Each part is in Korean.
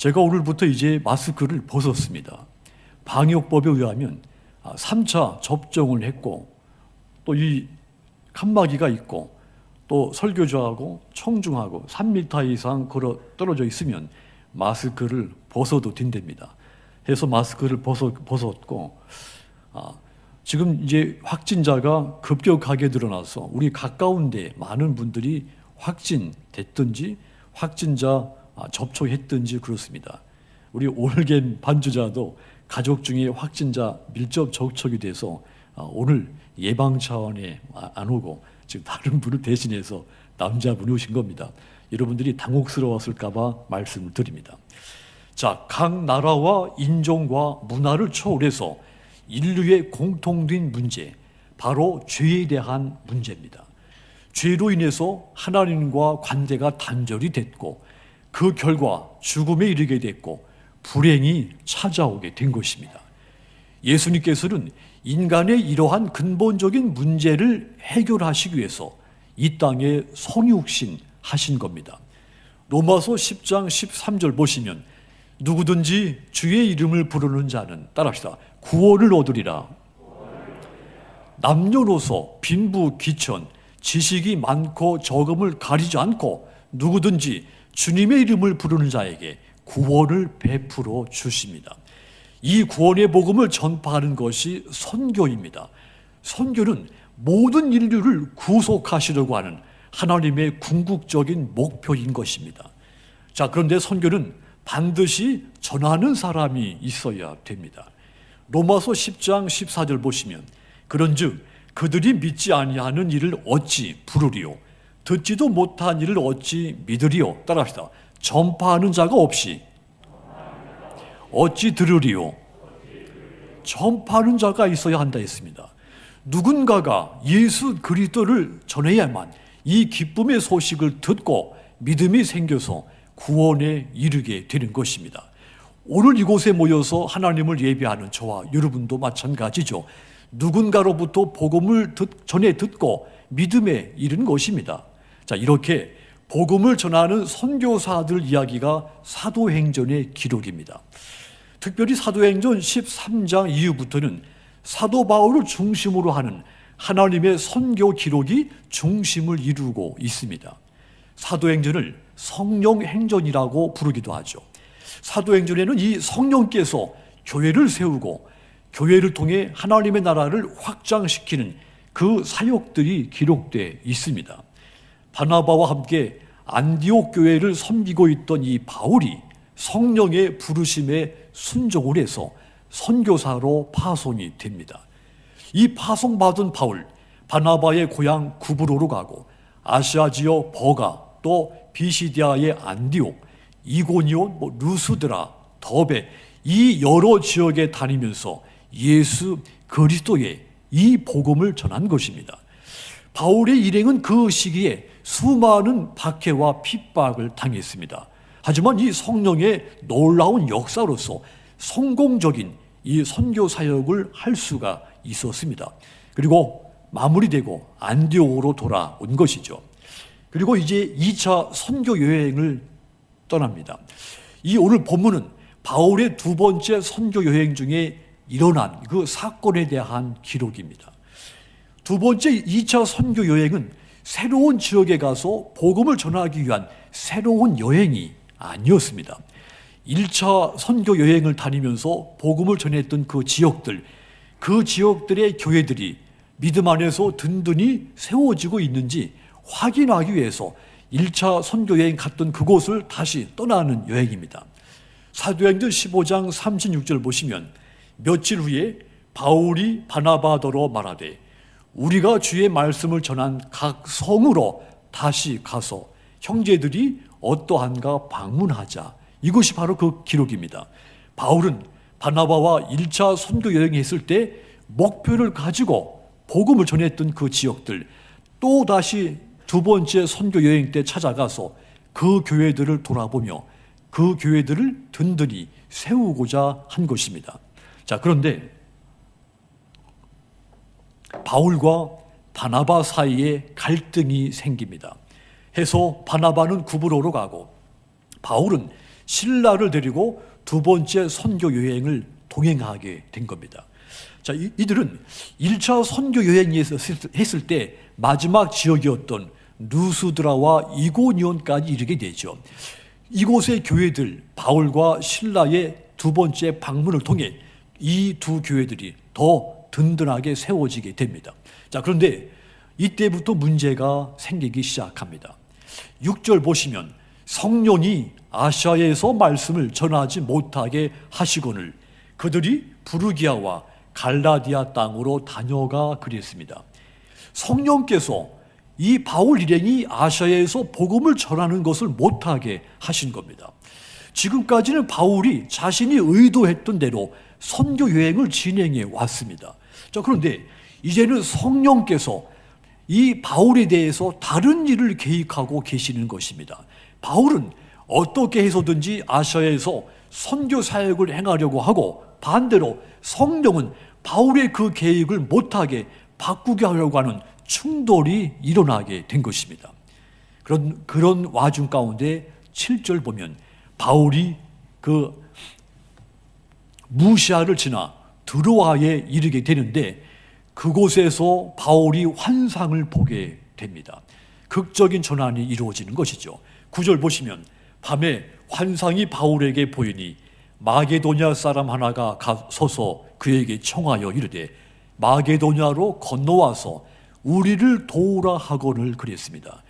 제가 오늘부터 이제 마스크를 벗었습니다. 방역법에 의하면 3차 접종을 했고 또 이 칸막이가 있고 또 설교자하고 청중하고 3m 이상 걸어 떨어져 있으면 마스크를 벗어도 된답니다. 해서 마스크를 벗었고 지금 이제 확진자가 급격하게 늘어나서 우리 가까운데 많은 분들이 확진됐든지 확진자 접촉했든지 그렇습니다. 우리 올겐 반주자도 가족 중에 확진자 밀접 접촉이 돼서 오늘 예방 차원에 안 오고 지금 다른 분을 대신해서 남자분이 오신 겁니다. 여러분들이 당혹스러웠을까 봐 말씀을 드립니다. 자, 각 나라와 인종과 문화를 초월해서 인류의 공통된 문제, 바로 죄에 대한 문제입니다. 죄로 인해서 하나님과 관계가 단절이 됐고 그 결과 죽음에 이르게 됐고 불행이 찾아오게 된 것입니다. 예수님께서는 인간의 이러한 근본적인 문제를 해결하시기 위해서 이 땅에 성육신 하신 겁니다. 로마서 10장 13절 보시면 누구든지 주의 이름을 부르는 자는 따라합시다. 구원을 얻으리라. 남녀노소 빈부 귀천 지식이 많고 적음을 가리지 않고 누구든지 주님의 이름을 부르는 자에게 구원을 베풀어 주십니다. 이 구원의 복음을 전파하는 것이 선교입니다. 선교는 모든 인류를 구속하시려고 하는 하나님의 궁극적인 목표인 것입니다. 자, 그런데 선교는 반드시 전하는 사람이 있어야 됩니다. 로마서 10장 14절 보시면 그런즉 그들이 믿지 아니하는 일을 어찌 부르리요 듣지도 못한 일을 어찌 믿으리요. 따라합시다. 전파하는 자가 없이 어찌 들으리요. 전파하는 자가 있어야 한다 했습니다. 누군가가 예수 그리스도를 전해야만 이 기쁨의 소식을 듣고 믿음이 생겨서 구원에 이르게 되는 것입니다. 오늘 이곳에 모여서 하나님을 예배하는 저와 여러분도 마찬가지죠. 누군가로부터 복음을 전해 듣고 믿음에 이른 것입니다. 자, 이렇게 복음을 전하는 선교사들 이야기가 사도행전의 기록입니다. 특별히 사도행전 13장 이후부터는 사도 바울을 중심으로 하는 하나님의 선교 기록이 중심을 이루고 있습니다. 사도행전을 성령행전이라고 부르기도 하죠. 사도행전에는 이 성령께서 교회를 세우고 교회를 통해 하나님의 나라를 확장시키는 그 사역들이 기록되어 있습니다. 바나바와 함께 안디옥 교회를 섬기고 있던 이 바울이 성령의 부르심에 순종을 해서 선교사로 파송이 됩니다. 이 파송받은 바울, 바나바의 고향 구브로로 가고 아시아 지역 버가, 또 비시디아의 안디옥, 이고니온, 루스드라, 더베 이 여러 지역에 다니면서 예수 그리스도의 이 복음을 전한 것입니다. 바울의 일행은 그 시기에 수많은 박해와 핍박을 당했습니다. 하지만 이 성령의 놀라운 역사로서 성공적인 이 선교 사역을 할 수가 있었습니다. 그리고 마무리되고 안디옥으로 돌아온 것이죠. 그리고 이제 2차 선교 여행을 떠납니다. 이 오늘 본문은 바울의 두 번째 선교 여행 중에 일어난 그 사건에 대한 기록입니다. 두 번째 2차 선교 여행은 새로운 지역에 가서 복음을 전하기 위한 새로운 여행이 아니었습니다. 1차 선교 여행을 다니면서 복음을 전했던 그 지역들의 교회들이 믿음 안에서 든든히 세워지고 있는지 확인하기 위해서 1차 선교 여행 갔던 그곳을 다시 떠나는 여행입니다. 사도행전 15장 36절 보시면 며칠 후에 바울이 바나바더러 말하되 우리가 주의 말씀을 전한 각 성으로 다시 가서 형제들이 어떠한가 방문하자. 이것이 바로 그 기록입니다. 바울은 바나바와 1차 선교 여행했을 때 목표를 가지고 복음을 전했던 그 지역들, 또 다시 두 번째 선교 여행 때 찾아가서 그 교회들을 돌아보며 그 교회들을 든든히 세우고자 한 것입니다. 자, 그런데 바울과 바나바 사이에 갈등이 생깁니다. 해서 바나바는 구브로로 가고 바울은 신라를 데리고 두 번째 선교 여행을 동행하게 된 겁니다. 자, 이들은 1차 선교 여행이 했을 때 마지막 지역이었던 루스드라와 이고니온까지 이르게 되죠. 이곳의 교회들, 바울과 신라의 두 번째 방문을 통해 이 두 교회들이 더 든든하게 세워지게 됩니다. 자, 그런데 이때부터 문제가 생기기 시작합니다. 6절 보시면 성령이 아시아에서 말씀을 전하지 못하게 하시거늘 그들이 부르기아와 갈라디아 땅으로 다녀가 그랬습니다. 성령께서 이 바울 일행이 아시아에서 복음을 전하는 것을 못하게 하신 겁니다. 지금까지는 바울이 자신이 의도했던 대로 선교 여행을 진행해 왔습니다. 자, 그런데 이제는 성령께서 이 바울에 대해서 다른 일을 계획하고 계시는 것입니다. 바울은 어떻게 해서든지 아시아에서 선교 사역을 행하려고 하고 반대로 성령은 바울의 그 계획을 못하게 바꾸게 하려고 하는 충돌이 일어나게 된 것입니다. 그런 와중 가운데 7절 보면 바울이 그 무시아를 지나 드로아에 이르게 되는데 그곳에서 바울이 환상을 보게 됩니다. 극적인 전환이 이루어지는 것이죠. 9절 보시면 밤에 환상이 바울에게 보이니 마게도냐 사람 하나가 서서 그에게 청하여 이르되 마게도냐로 건너와서 우리를 도우라 하거늘 그랬습니다.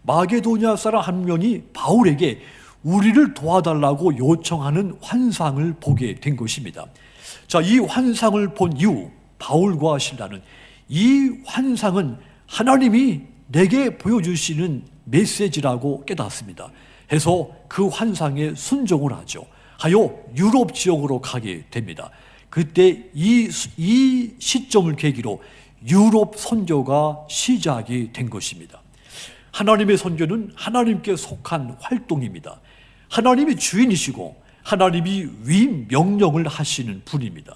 마게도냐 사람 한 명이 바울에게 우리를 도와달라고 요청하는 환상을 보게 된 것입니다. 자, 이 환상을 본 이후 바울과 신라는 이 환상은 하나님이 내게 보여주시는 메시지라고 깨닫습니다. 해서 그 환상에 순종을 하죠. 하여 유럽 지역으로 가게 됩니다. 그때 이 시점을 계기로 유럽 선교가 시작이 된 것입니다. 하나님의 선교는 하나님께 속한 활동입니다. 하나님이 주인이시고 하나님이 위명령을 하시는 분입니다.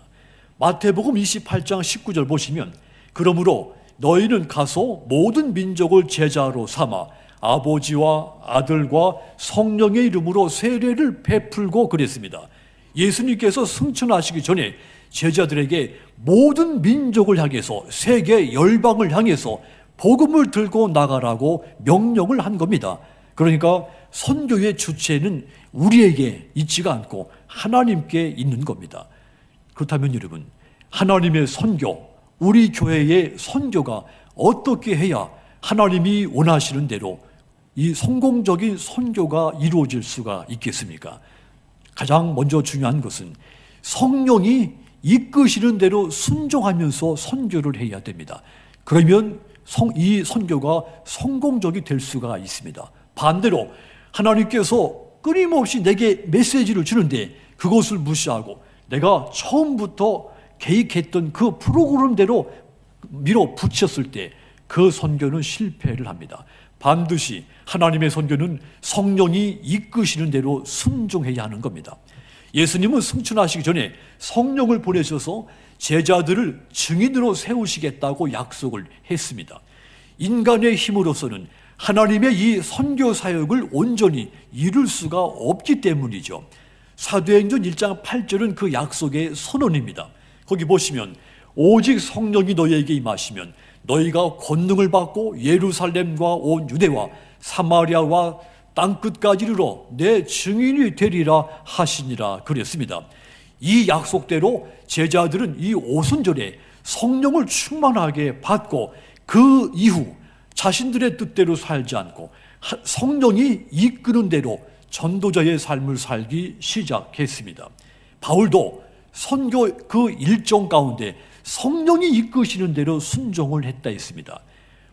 마태복음 28장 19절 보시면 그러므로 너희는 가서 모든 민족을 제자로 삼아 아버지와 아들과 성령의 이름으로 세례를 베풀고 그랬습니다. 예수님께서 승천하시기 전에 제자들에게 모든 민족을 향해서 세계 열방을 향해서 복음을 들고 나가라고 명령을 한 겁니다. 그러니까 선교의 주체는 우리에게 있지가 않고 하나님께 있는 겁니다. 그렇다면 여러분, 하나님의 선교, 우리 교회의 선교가 어떻게 해야 하나님이 원하시는 대로 이 성공적인 선교가 이루어질 수가 있겠습니까? 가장 먼저 중요한 것은 성령이 이끄시는 대로 순종하면서 선교를 해야 됩니다. 그러면 이 선교가 성공적이 될 수가 있습니다. 반대로 하나님께서 끊임없이 내게 메시지를 주는데 그것을 무시하고 내가 처음부터 계획했던 그 프로그램대로 밀어붙였을 때 그 선교는 실패를 합니다. 반드시 하나님의 선교는 성령이 이끄시는 대로 순종해야 하는 겁니다. 예수님은 승천하시기 전에 성령을 보내셔서 제자들을 증인으로 세우시겠다고 약속을 했습니다. 인간의 힘으로서는 하나님의 이 선교 사역을 온전히 이룰 수가 없기 때문이죠. 사도행전 1장 8절은 그 약속의 선언입니다. 거기 보시면 오직 성령이 너희에게 임하시면 너희가 권능을 받고 예루살렘과 온 유대와 사마리아와 땅끝까지 이르러 내 증인이 되리라 하시니라 그랬습니다. 이 약속대로 제자들은 이 오순절에 성령을 충만하게 받고 그 이후 자신들의 뜻대로 살지 않고 성령이 이끄는 대로 전도자의 삶을 살기 시작했습니다. 바울도 선교 그 일정 가운데 성령이 이끄시는 대로 순종을 했다 했습니다.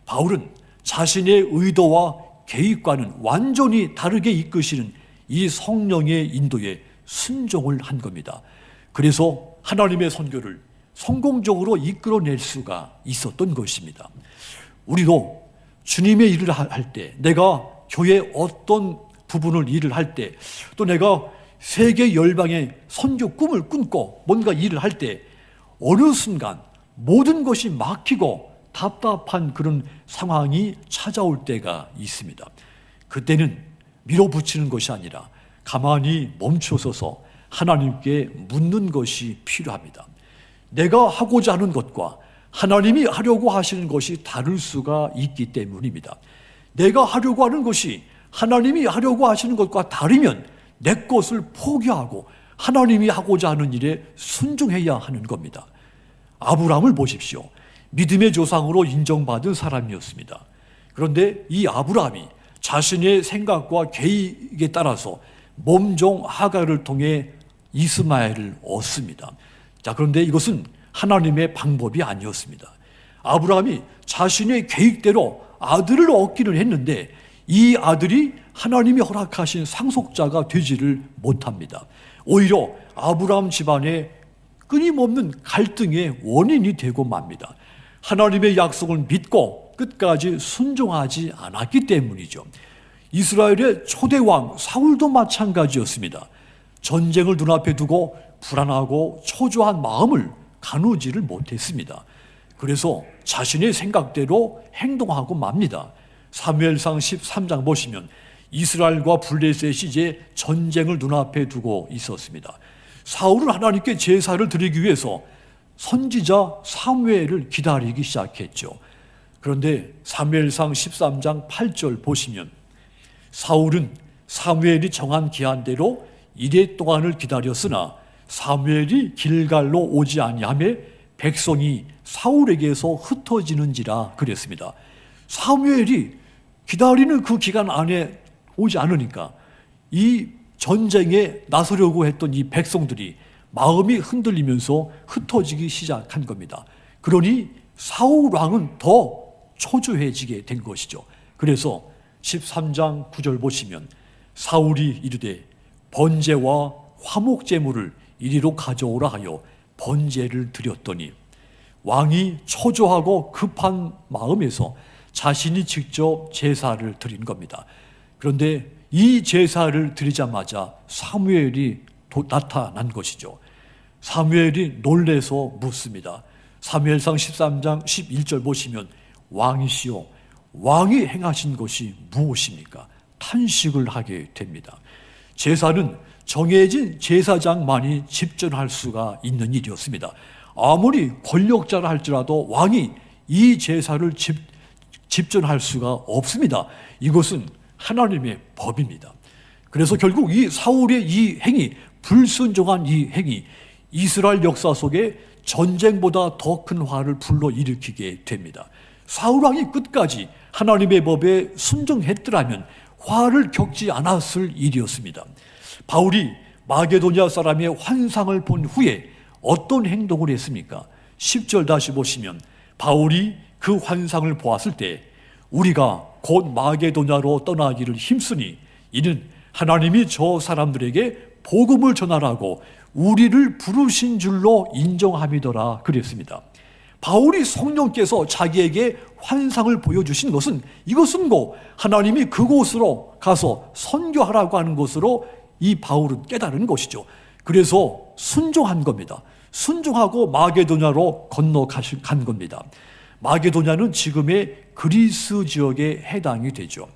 바울은 자신의 의도와 계획과는 완전히 다르게 이끄시는 이 성령의 인도에 순종을 한 겁니다. 그래서 하나님의 선교를 성공적으로 이끌어낼 수가 있었던 것입니다. 우리도 주님의 일을 할 때, 내가 교회 어떤 부분을 일을 할 때, 또 내가 세계 열방의 선교 꿈을 꿈고 뭔가 일을 할 때 어느 순간 모든 것이 막히고 답답한 그런 상황이 찾아올 때가 있습니다. 그때는 밀어붙이는 것이 아니라 가만히 멈춰서서 하나님께 묻는 것이 필요합니다. 내가 하고자 하는 것과 하나님이 하려고 하시는 것이 다를 수가 있기 때문입니다. 내가 하려고 하는 것이 하나님이 하려고 하시는 것과 다르면 내 것을 포기하고 하나님이 하고자 하는 일에 순종해야 하는 겁니다. 아브라함을 보십시오. 믿음의 조상으로 인정받은 사람이었습니다. 그런데 이 아브라함이 자신의 생각과 계획에 따라서 몸종 하갈을 통해 이스마엘을 얻습니다. 자, 그런데 이것은 하나님의 방법이 아니었습니다. 아브라함이 자신의 계획대로 아들을 얻기는 했는데 이 아들이 하나님이 허락하신 상속자가 되지를 못합니다. 오히려 아브라함 집안에 끊임없는 갈등의 원인이 되고 맙니다. 하나님의 약속을 믿고 끝까지 순종하지 않았기 때문이죠. 이스라엘의 초대왕 사울도 마찬가지였습니다. 전쟁을 눈앞에 두고 불안하고 초조한 마음을 가누지를 못했습니다. 그래서 자신의 생각대로 행동하고 맙니다. 사무엘상 13장 보시면 이스라엘과 블레셋이 이제 전쟁을 눈앞에 두고 있었습니다. 사울은 하나님께 제사를 드리기 위해서 선지자 사무엘을 기다리기 시작했죠. 그런데 사무엘상 13장 8절 보시면 사울은 사무엘이 정한 기한대로 이레 동안을 기다렸으나 사무엘이 길갈로 오지 아니하며 백성이 사울에게서 흩어지는지라 그랬습니다. 사무엘이 기다리는 그 기간 안에 오지 않으니까 이 전쟁에 나서려고 했던 이 백성들이 마음이 흔들리면서 흩어지기 시작한 겁니다. 그러니 사울 왕은 더 초조해지게 된 것이죠. 그래서 13장 9절 보시면 사울이 이르되 번제와 화목 제물을 이리로 가져오라 하여 번제를 드렸더니 왕이 초조하고 급한 마음에서 자신이 직접 제사를 드린 겁니다. 그런데 이 제사를 드리자마자 사무엘이 나타난 것이죠. 사무엘이 놀래서 묻습니다. 사무엘상 13장 11절 보시면 왕이시여 왕이 행하신 것이 무엇입니까? 탄식을 하게 됩니다. 제사는 정해진 제사장만이 집전할 수가 있는 일이었습니다. 아무리 권력자라 할지라도 왕이 이 제사를 집전할 수가 없습니다. 이것은 하나님의 법입니다. 그래서 결국 이 사울의 이 행위, 불순종한 이 행위, 이스라엘 역사 속에 전쟁보다 더 큰 화를 불러일으키게 됩니다. 사울 왕이 끝까지 하나님의 법에 순종했더라면 화를 겪지 않았을 일이었습니다. 바울이 마게도냐 사람의 환상을 본 후에 어떤 행동을 했습니까? 10절 다시 보시면 바울이 그 환상을 보았을 때 우리가 곧 마게도냐로 떠나기를 힘쓰니 이는 하나님이 저 사람들에게 복음을 전하라고 우리를 부르신 줄로 인정함이더라 그랬습니다. 바울이 성령께서 자기에게 환상을 보여주신 것은 이것은 곧 하나님이 그곳으로 가서 선교하라고 하는 것으로 이 바울은 깨달은 것이죠. 그래서 순종한 겁니다. 순종하고 마게도냐로 건너간 겁니다. 마게도냐는 지금의 그리스 지역에 해당이 되죠.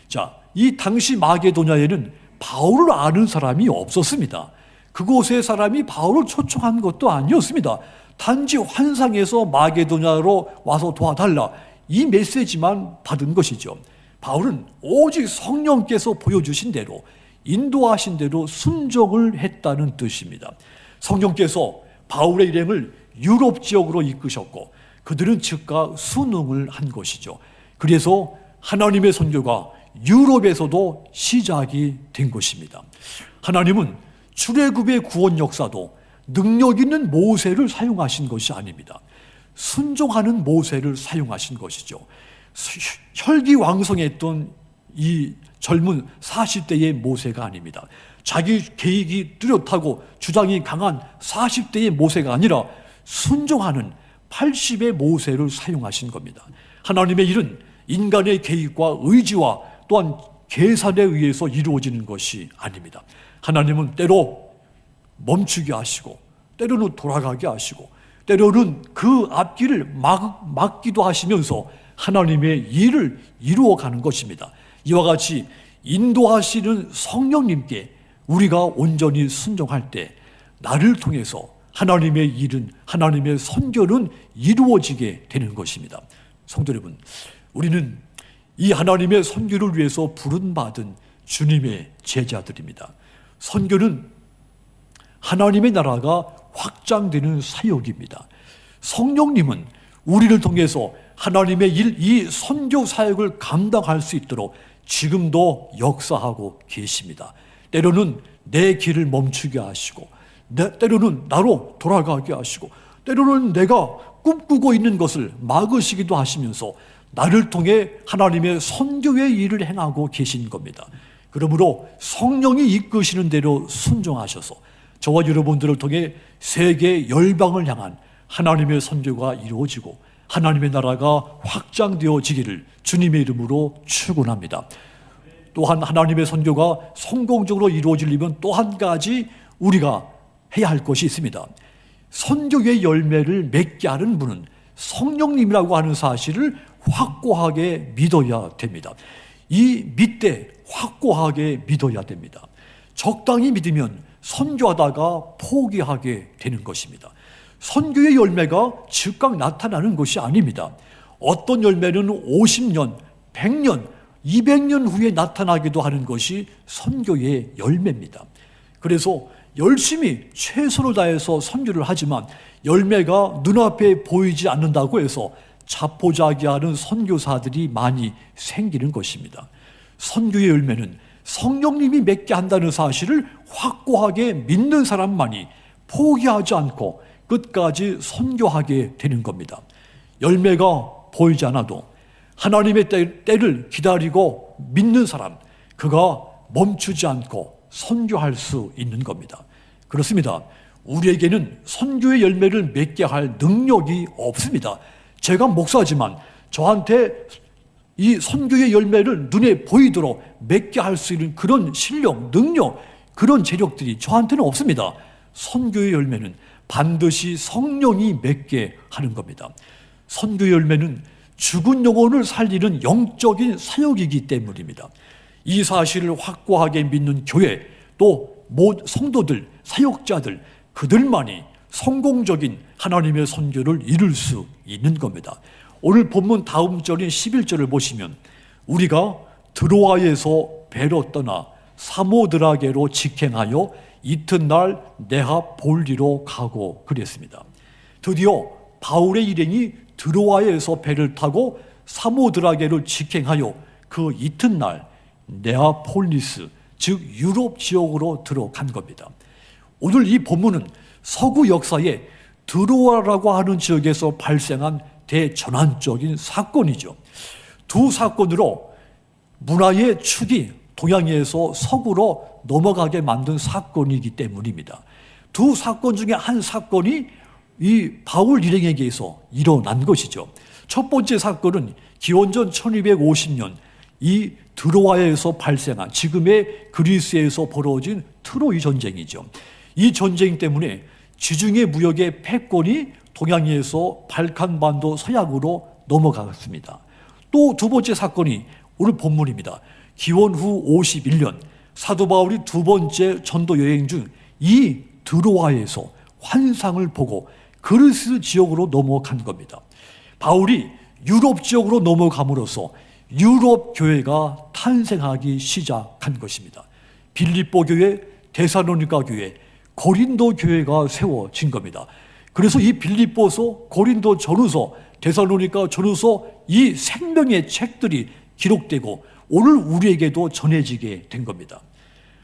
자, 이 당시 마게도냐에는 바울을 아는 사람이 없었습니다. 그곳의 사람이 바울을 초청한 것도 아니었습니다. 단지 환상에서 마게도냐로 와서 도와달라 이 메시지만 받은 것이죠. 바울은 오직 성령께서 보여주신 대로 인도하신 대로 순종을 했다는 뜻입니다. 성령께서 바울의 일행을 유럽 지역으로 이끄셨고 그들은 즉각 순응을 한 것이죠. 그래서 하나님의 선교가 유럽에서도 시작이 된 것입니다. 하나님은 출애굽의 구원 역사도 능력 있는 모세를 사용하신 것이 아닙니다. 순종하는 모세를 사용하신 것이죠. 혈기왕성했던 이 젊은 40대의 모세가 아닙니다. 자기 계획이 뚜렷하고 주장이 강한 40대의 모세가 아니라 순종하는 80의 모세를 사용하신 겁니다. 하나님의 일은 인간의 계획과 의지와 또한 계산에 의해서 이루어지는 것이 아닙니다. 하나님은 때로 멈추게 하시고 때로는 돌아가게 하시고 때로는 그 앞길을 막기도 하시면서 하나님의 일을 이루어가는 것입니다. 이와 같이 인도하시는 성령님께 우리가 온전히 순종할 때 나를 통해서 하나님의 일은, 하나님의 선교는 이루어지게 되는 것입니다. 성도 여러분, 우리는 이 하나님의 선교를 위해서 부름받은 주님의 제자들입니다. 선교는 하나님의 나라가 확장되는 사역입니다. 성령님은 우리를 통해서 하나님의 일, 이 선교 사역을 감당할 수 있도록 지금도 역사하고 계십니다. 때로는 내 길을 멈추게 하시고, 때로는 나로 돌아가게 하시고, 때로는 내가 꿈꾸고 있는 것을 막으시기도 하시면서 나를 통해 하나님의 선교의 일을 행하고 계신 겁니다. 그러므로 성령이 이끄시는 대로 순종하셔서 저와 여러분들을 통해 세계 열방을 향한 하나님의 선교가 이루어지고 하나님의 나라가 확장되어지기를 주님의 이름으로 축원합니다. 또한 하나님의 선교가 성공적으로 이루어지려면 또 한 가지 우리가 해야 할 것이 있습니다. 선교의 열매를 맺게 하는 분은 성령님이라고 하는 사실을 확고하게 믿어야 됩니다. 이 믿되 확고하게 믿어야 됩니다. 적당히 믿으면 선교하다가 포기하게 되는 것입니다. 선교의 열매가 즉각 나타나는 것이 아닙니다. 어떤 열매는 50년, 100년, 200년 후에 나타나기도 하는 것이 선교의 열매입니다. 그래서 열심히 최선을 다해서 선교를 하지만 열매가 눈앞에 보이지 않는다고 해서 자포자기하는 선교사들이 많이 생기는 것입니다. 선교의 열매는 성령님이 맺게 한다는 사실을 확고하게 믿는 사람만이 포기하지 않고 끝까지 선교하게 되는 겁니다. 열매가 보이지 않아도 하나님의 때를 기다리고 믿는 사람, 그가 멈추지 않고 선교할 수 있는 겁니다. 그렇습니다. 우리에게는 선교의 열매를 맺게 할 능력이 없습니다. 제가 목사지만 저한테 이 선교의 열매를 눈에 보이도록 맺게 할 수 있는 그런 실력, 능력, 그런 재력들이 저한테는 없습니다. 선교의 열매는 반드시 성령이 맺게 하는 겁니다. 선교의 열매는 죽은 영혼을 살리는 영적인 사역이기 때문입니다. 이 사실을 확고하게 믿는 교회, 또 성도들, 사역자들, 그들만이 성공적인 하나님의 선교를 이룰 수 있는 겁니다. 오늘 본문 다음 절인 11절을 보시면 우리가 드로아에서 배로 떠나 사모드라게로 직행하여 이튿날 네아폴리로 가고 그랬습니다. 드디어 바울의 일행이 드로아에서 배를 타고 사모드라게로 직행하여 그 이튿날 네아폴리스, 즉 유럽 지역으로 들어간 겁니다. 오늘 이 본문은 서구 역사에 드로아라고 하는 지역에서 발생한 대전환적인 사건이죠. 두 사건으로 문화의 축이 동양에서 서구로 넘어가게 만든 사건이기 때문입니다. 두 사건 중에 한 사건이 이 바울 일행에게서 일어난 것이죠. 첫 번째 사건은 기원전 1250년 이 드로아에서 발생한 지금의 그리스에서 벌어진 트로이 전쟁이죠. 이 전쟁 때문에 지중해 무역의 패권이 동양에서 발칸반도 서약으로 넘어갔습니다. 또 두 번째 사건이 오늘 본문입니다. 기원 후 51년 사도 바울이 두 번째 전도 여행 중 이 드로아에서 환상을 보고 그리스 지역으로 넘어간 겁니다. 바울이 유럽 지역으로 넘어감으로써 유럽 교회가 탄생하기 시작한 것입니다. 빌립보 교회, 데살로니가 교회, 고린도 교회가 세워진 겁니다. 그래서 이 빌립보서, 고린도 전후서, 데살로니가 전후서 이 생명의 책들이 기록되고 오늘 우리에게도 전해지게 된 겁니다.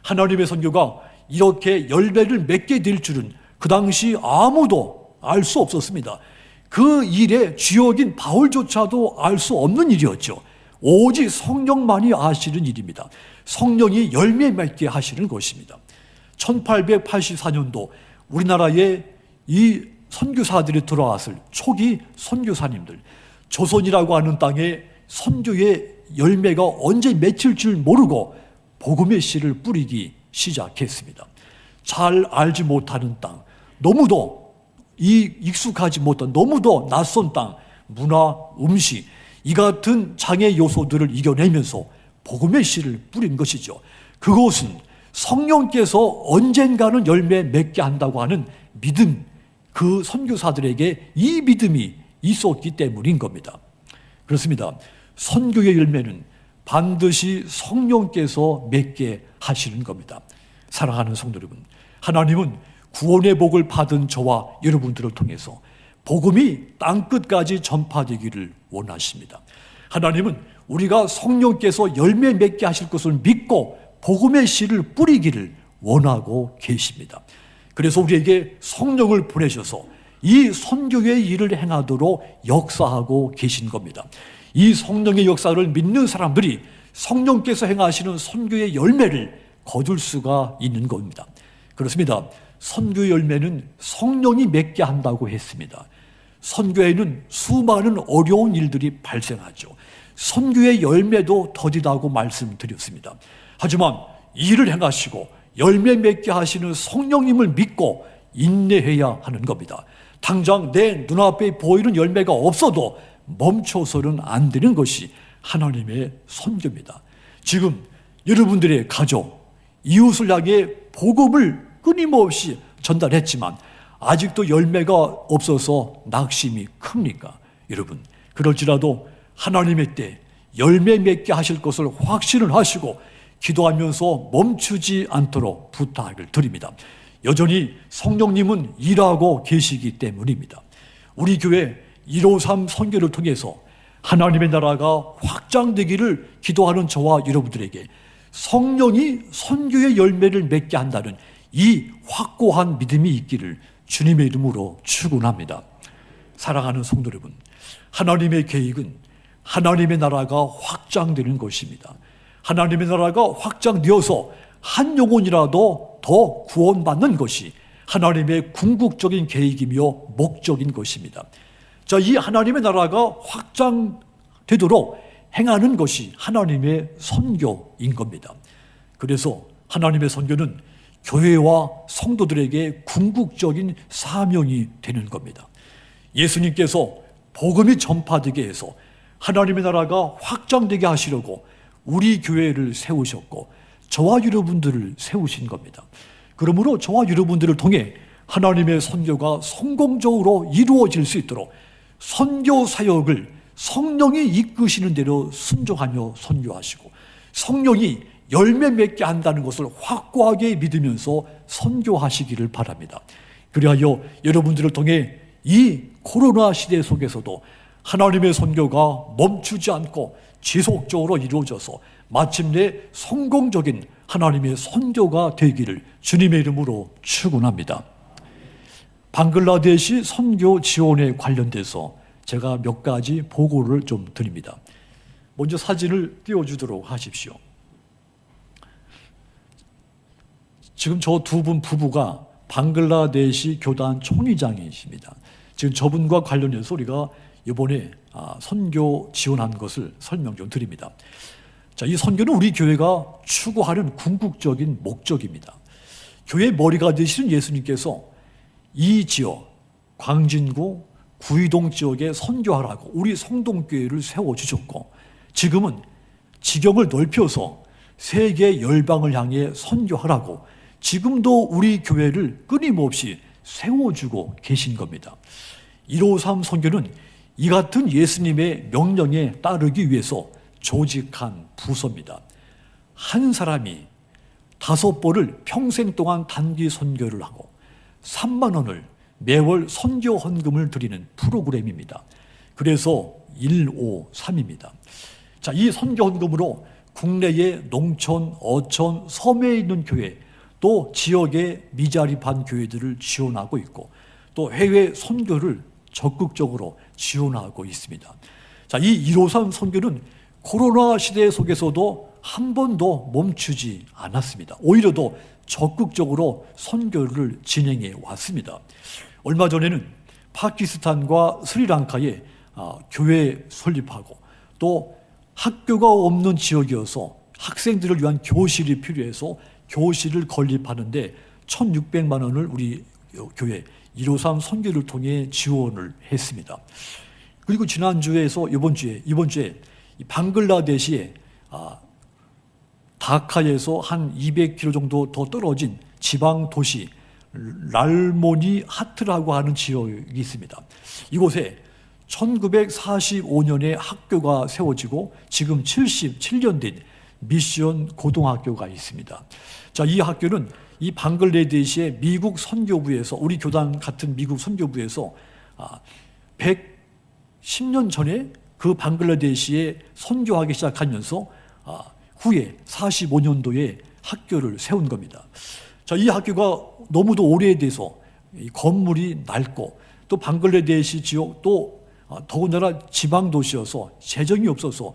하나님의 선교가 이렇게 열매를 맺게 될 줄은 그 당시 아무도 알 수 없었습니다. 그 일의 주역인 바울조차도 알 수 없는 일이었죠. 오직 성령만이 아시는 일입니다. 성령이 열매 맺게 하시는 것입니다. 1884년도 우리나라에 이 선교사들이 들어왔을 초기 선교사님들, 조선이라고 하는 땅에 선교의 열매가 언제 맺힐 줄 모르고 복음의 씨를 뿌리기 시작했습니다. 잘 알지 못하는 땅, 너무도 익숙하지 못한, 너무도 낯선 땅, 문화, 음식, 이 같은 장애 요소들을 이겨내면서 복음의 씨를 뿌린 것이죠. 그것은 성령께서 언젠가는 열매 맺게 한다고 하는 믿음, 그 선교사들에게 이 믿음이 있었기 때문인 겁니다. 그렇습니다. 선교의 열매는 반드시 성령께서 맺게 하시는 겁니다. 사랑하는 성도 여러분, 하나님은 구원의 복을 받은 저와 여러분들을 통해서 복음이 땅끝까지 전파되기를 원하십니다. 하나님은 우리가 성령께서 열매 맺게 하실 것을 믿고 복음의 씨를 뿌리기를 원하고 계십니다. 그래서 우리에게 성령을 보내셔서 이 선교의 일을 행하도록 역사하고 계신 겁니다. 이 성령의 역사를 믿는 사람들이 성령께서 행하시는 선교의 열매를 거둘 수가 있는 겁니다. 그렇습니다. 선교의 열매는 성령이 맺게 한다고 했습니다. 선교에는 수많은 어려운 일들이 발생하죠. 선교의 열매도 더디다고 말씀드렸습니다. 하지만 일을 행하시고 열매 맺게 하시는 성령님을 믿고 인내해야 하는 겁니다. 당장 내 눈앞에 보이는 열매가 없어도 멈춰서는 안 되는 것이 하나님의 선교입니다. 지금 여러분들의 가족, 이웃을 향해 복음을 끊임없이 전달했지만 아직도 열매가 없어서 낙심이 큽니까? 여러분, 그럴지라도 하나님의 때 열매 맺게 하실 것을 확신을 하시고 기도하면서 멈추지 않도록 부탁을 드립니다. 여전히 성령님은 일하고 계시기 때문입니다. 우리 교회 153 선교를 통해서 하나님의 나라가 확장되기를 기도하는 저와 여러분들에게 성령이 선교의 열매를 맺게 한다는 이 확고한 믿음이 있기를 주님의 이름으로 축원합니다. 사랑하는 성도 여러분, 하나님의 계획은 하나님의 나라가 확장되는 것입니다. 하나님의 나라가 확장되어서 한 영혼이라도 더 구원받는 것이 하나님의 궁극적인 계획이며 목적인 것입니다. 자, 이 하나님의 나라가 확장되도록 행하는 것이 하나님의 선교인 겁니다. 그래서 하나님의 선교는 교회와 성도들에게 궁극적인 사명이 되는 겁니다. 예수님께서 복음이 전파되게 해서 하나님의 나라가 확장되게 하시려고 우리 교회를 세우셨고 저와 여러분들을 세우신 겁니다. 그러므로 저와 여러분들을 통해 하나님의 선교가 성공적으로 이루어질 수 있도록 선교 사역을 성령이 이끄시는 대로 순종하며 선교하시고 성령이 열매 맺게 한다는 것을 확고하게 믿으면서 선교하시기를 바랍니다. 그리하여 여러분들을 통해 이 코로나 시대 속에서도 하나님의 선교가 멈추지 않고 지속적으로 이루어져서 마침내 성공적인 하나님의 선교가 되기를 주님의 이름으로 축원합니다. 방글라데시 선교 지원에 관련돼서 제가 몇 가지 보고를 좀 드립니다. 먼저 사진을 띄워주도록 하십시오. 지금 저 두 분 부부가 방글라데시 교단 총회장이십니다. 지금 저분과 관련해서 우리가 이번에 선교 지원한 것을 설명 좀 드립니다. 자, 이 선교는 우리 교회가 추구하는 궁극적인 목적입니다. 교회 머리가 되시는 예수님께서 이 지역, 광진구, 구이동 지역에 선교하라고 우리 성동교회를 세워주셨고 지금은 지경을 넓혀서 세계 열방을 향해 선교하라고 지금도 우리 교회를 끊임없이 세워주고 계신 겁니다. 153 선교는 이 같은 예수님의 명령에 따르기 위해서 조직한 부서입니다. 한 사람이 5번을 평생 동안 단기 선교를 하고 3만 원을 매월 선교 헌금을 드리는 프로그램입니다. 그래서 153입니다. 자, 이 선교 헌금으로 국내의 농촌, 어촌, 섬에 있는 교회 또 지역의 미자립한 교회들을 지원하고 있고 또 해외 선교를 적극적으로 지원하고 있습니다. 자, 이 153 선교는 코로나 시대 속에서도 한 번도 멈추지 않았습니다. 오히려 더 적극적으로 선교를 진행해 왔습니다. 얼마 전에는 파키스탄과 스리랑카에 교회 설립하고 또 학교가 없는 지역이어서 학생들을 위한 교실이 필요해서 교실을 건립하는데 1,600만 원을 우리 교회 153 선교를 통해 지원을 했습니다. 그리고 지난주에서 이번 주에 방글라데시에 다카에서 한 200km 정도 더 떨어진 지방 도시 랄모니 하트라고 하는 지역이 있습니다. 이곳에 1945년에 학교가 세워지고 지금 77년 된 미션 고등학교가 있습니다. 자, 이 학교는 이 방글라데시의 미국 선교부에서, 우리 교단 같은 미국 선교부에서 110년 전에 그 방글라데시에 선교하기 시작하면서 후에 45년도에 학교를 세운 겁니다. 자, 이 학교가 너무도 오래돼서 이 건물이 낡고 또 방글라데시 지역 또 더군다나 지방 도시여서 재정이 없어서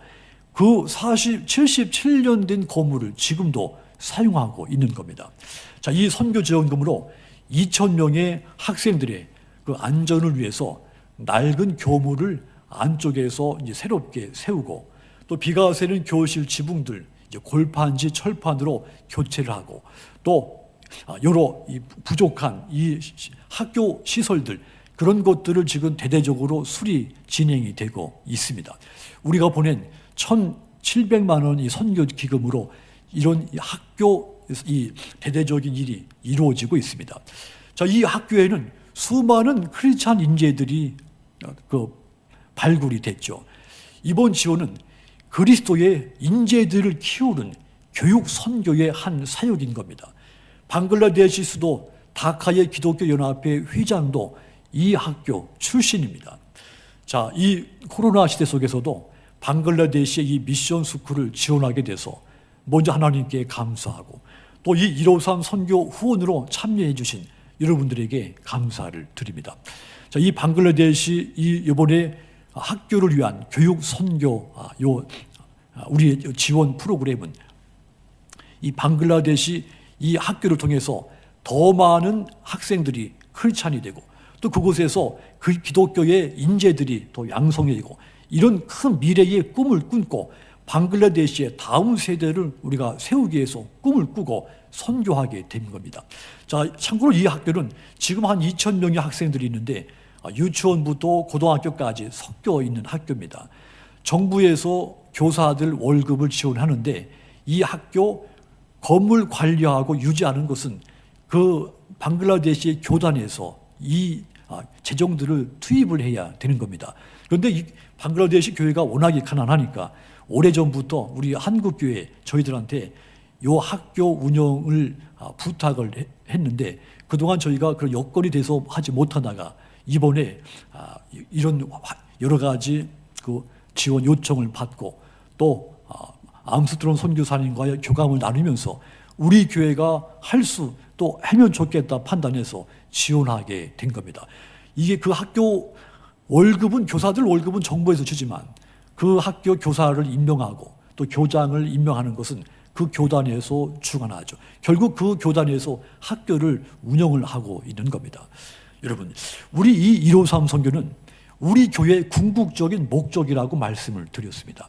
그 77년 된 건물을 지금도 사용하고 있는 겁니다. 자, 이 선교 지원금으로 2,000명의 학생들의 그 안전을 위해서 낡은 교무를 안쪽에서 이제 새롭게 세우고 또 비가 새는 교실 지붕들 이제 골판지 철판으로 교체를 하고 또 여러 이 부족한 이 학교 시설들 그런 것들을 지금 대대적으로 수리 진행이 되고 있습니다. 우리가 보낸 1,700만 원 이 선교 기금으로 이런 학교 이 대대적인 일이 이루어지고 있습니다. 자, 이 학교에는 수많은 크리스찬 인재들이 발굴이 됐죠. 이번 지원은 그리스도의 인재들을 키우는 교육 선교의 한 사역인 겁니다. 방글라데시 수도 다카의 기독교 연합회 회장도 이 학교 출신입니다. 자, 이 코로나 시대 속에서도 방글라데시의 이 미션 스쿨을 지원하게 돼서 먼저 하나님께 감사하고 또 이 153 선교 후원으로 참여해 주신 여러분들에게 감사를 드립니다. 자, 이 방글라데시 이번에 학교를 위한 교육 선교 우리의 지원 프로그램은 이 방글라데시 이 학교를 통해서 더 많은 학생들이 크리스찬이 되고 또 그곳에서 그 기독교의 인재들이 또 양성이 되고 이런 큰 미래의 꿈을 꿈고 방글라데시의 다음 세대를 우리가 세우기 위해서 꿈을 꾸고 선교하게 된 겁니다. 자, 참고로 이 학교는 지금 한 2,000명의 학생들이 있는데 유치원부터 고등학교까지 섞여 있는 학교입니다. 정부에서 교사들 월급을 지원하는데 이 학교 건물 관리하고 유지하는 것은 그 방글라데시 교단에서 이 재정들을 투입을 해야 되는 겁니다. 그런데 이 방글라데시 교회가 워낙에 가난하니까 오래전부터 우리 한국교회 저희들한테 이 학교 운영을 부탁을 했는데 그동안 저희가 그 여건이 돼서 하지 못하다가 이번에 이런 여러 가지 그 지원 요청을 받고 또 암스트롱 선교사님과의 교감을 나누면서 우리 교회가 할 수 또 하면 좋겠다 판단해서 지원하게 된 겁니다. 이게 그 학교 월급은 교사들 월급은 정부에서 주지만 그 학교 교사를 임명하고 또 교장을 임명하는 것은 그 교단에서 주관하죠. 결국 그 교단에서 학교를 운영을 하고 있는 겁니다. 여러분, 우리 이 153 선교는 우리 교회의 궁극적인 목적이라고 말씀을 드렸습니다.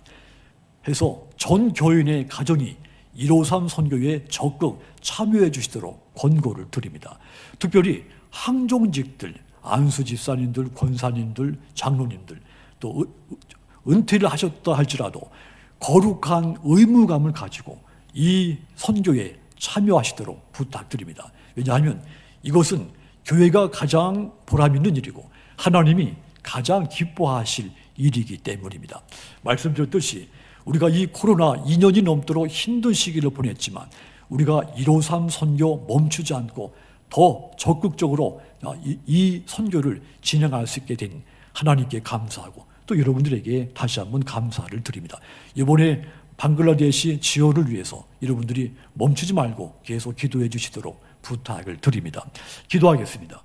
해서 전 교인의 가정이 153 선교에 적극 참여해 주시도록 권고를 드립니다. 특별히 항종직들, 안수 집사님들, 권사님들, 장로님들 또 은퇴를 하셨다 할지라도 거룩한 의무감을 가지고 이 선교에 참여하시도록 부탁드립니다. 왜냐하면 이것은 교회가 가장 보람 있는 일이고 하나님이 가장 기뻐하실 일이기 때문입니다. 말씀드렸듯이 우리가 이 코로나 2년이 넘도록 힘든 시기를 보냈지만 우리가 153 선교 멈추지 않고 더 적극적으로 이 선교를 진행할 수 있게 된 하나님께 감사하고 또 여러분들에게 다시 한번 감사를 드립니다. 이번에 방글라데시 지원을 위해서 여러분들이 멈추지 말고 계속 기도해 주시도록 부탁을 드립니다. 기도하겠습니다.